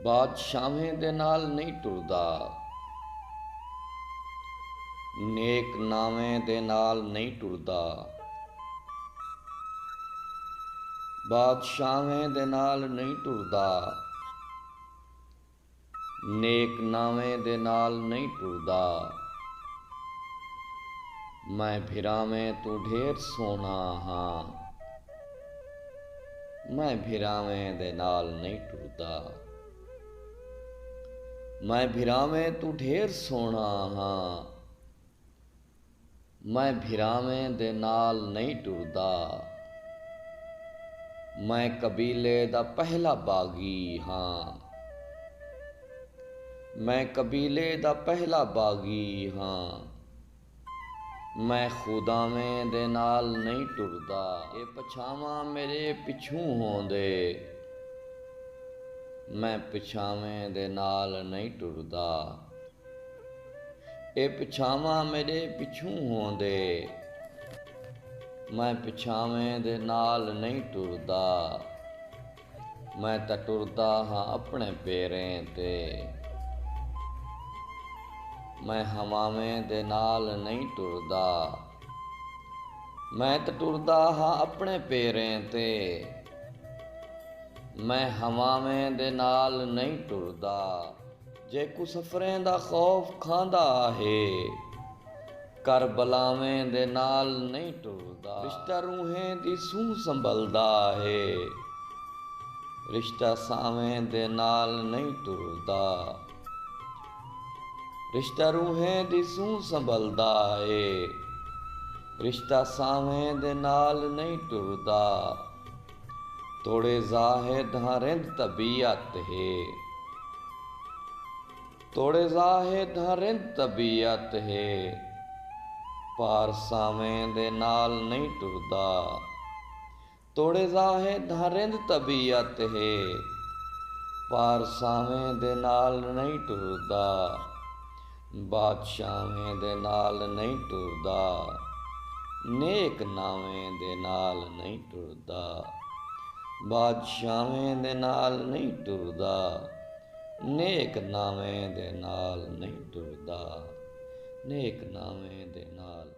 ਬਾਦਸ਼ਾਹਾਂ ਦੇ ਨਾਲ ਨਹੀਂ ਟੁਰਦਾ, ਨੇਕ ਨਾਵੇਂ ਦੇ ਨਾਲ ਨਹੀਂ ਟੁਰਦਾ। ਬਾਦਸ਼ਾਹਾਂ ਦੇ ਨਾਲ ਨਹੀਂ ਟੁਰਦਾ, ਨੇਕ ਨਾਵੇਂ ਦੇ ਨਾਲ ਨਹੀਂ ਟੁਰਦਾ। ਮੈਂ ਫਿਰਾਵੇਂ ਤੂੰ ਢੇਰ ਸੋਹਣਾ ਹਾਂ, ਮੈਂ ਫਿਰਾਵੇਂ ਦੇ ਨਾਲ ਨਹੀਂ ਟੁਰਦਾ। ਮੈਂ ਫਿਰਾਵੇਂ ਤੂੰ ਢੇਰ ਸੋਹਣਾ ਹਾਂ, ਮੈਂ ਫਿਰਾਵੇਂ ਦੇ ਨਾਲ ਨਹੀਂ ਟੁਰਦਾ। ਮੈਂ ਕਬੀਲੇ ਦਾ ਪਹਿਲਾ ਬਾਗੀ ਹਾਂ, ਮੈਂ ਕਬੀਲੇ ਦਾ ਪਹਿਲਾ ਬਾਗੀ ਹਾਂ। ਮੈਂ ਖੁਦਾਵੇਂ ਦੇ ਨਾਲ ਨਹੀਂ ਟੁਰਦਾ। ਇਹ ਪਛਾਵਾਂ ਮੇਰੇ ਪਿਛੂ ਹੋਂਦੇ, ਮੈਂ ਪਿਛਾਵੇਂ ਦੇ ਨਾਲ ਨਹੀਂ ਟੁਰਦਾ। ਇਹ ਪਿਛਾਵਾਂ ਮੇਰੇ ਪਿਛੂ ਹੋਂਦੇ, ਮੈਂ ਪਿਛਾਵੇਂ ਦੇ ਨਾਲ ਨਹੀਂ ਟੁਰਦਾ। ਮੈਂ ਤਾਂ ਟੁਰਦਾ ਹਾਂ ਆਪਣੇ ਪੈਰਾਂ ਤੇ, ਮੈਂ ਹਵਾਵੇਂ ਦੇ ਨਾਲ ਨਹੀਂ ਟੁਰਦਾ। ਮੈਂ ਤਾਂ ਟੁਰਦਾ ਹਾਂ ਆਪਣੇ ਪੈਰਾਂ ਤੇ, ਮੈਂ ਹਵਾਵੇਂ ਦੇ ਨਾਲ ਨਹੀਂ ਟੁਰਦਾ। ਜੇ ਕੋ ਸਫਰਾਂ ਦਾ ਖੌਫ ਖਾਂਦਾ ਹੈ, ਕਰਬਲਾਵੇਂ ਦੇ ਨਾਲ ਨਹੀਂ ਟੁਰਦਾ। ਰਿਸ਼ਤਾ ਰੂਹਾਂ ਦੀ ਸੂਹ ਸੰਭਲਦਾ ਹੈ, ਰਿਸ਼ਤਾ ਸਾਵੇਂ ਦੇ ਨਾਲ ਨਹੀਂ ਟੁਰਦਾ। ਰਿਸ਼ਤਾ ਰੂਹਾਂ ਦੀ ਸੂਹ ਸੰਭਲਦਾ ਹੈ, ਰਿਸ਼ਤਾ ਸਾਵੇਂ ਦੇ ਨਾਲ ਨਹੀਂ ਟੁਰਦਾ। ਤੋੜੇ ਜ਼ਾਹਿਦ ਹਾਂ ਰਿੰਦ ਤਬੀਅਤ ਹੈ, ਤੋੜੇ ਜ਼ਾਹਿਦ ਹਾਂ ਰਿੰਦ ਤਬੀਅਤ ਹੈ। ਪਾਰਸਾਵੇਂ ਦੇ ਨਾਲ ਨਹੀਂ ਟੁਰਦਾ। ਤੋੜੇ ਜ਼ਾਹਿਦ ਹਾਂ ਰਿੰਦ ਤਬੀਅਤ ਹੈ, ਪਾਰਸਾਵੇਂ ਦੇ ਨਾਲ ਨਹੀਂ ਟੁਰਦਾ। ਬਾਦਸ਼ਾਹਾਂ ਦੇ ਨਾਲ ਨਹੀਂ ਟੁਰਦਾ, ਨੇਕ ਨਾਵੇਂ ਦੇ ਨਾਲ ਨਹੀਂ ਟੁਰਦਾ। ਬਾਦਸ਼ਾਹਾਂ ਦੇ ਨਾਲ ਨਹੀਂ ਟੁਰਦਾ, ਨੇਕ ਨਾਵੇਂ ਦੇ ਨਾਲ ਨਹੀਂ ਟੁਰਦਾ। ਨੇਕ ਨਾਵੇਂ ਦੇ ਨਾਲ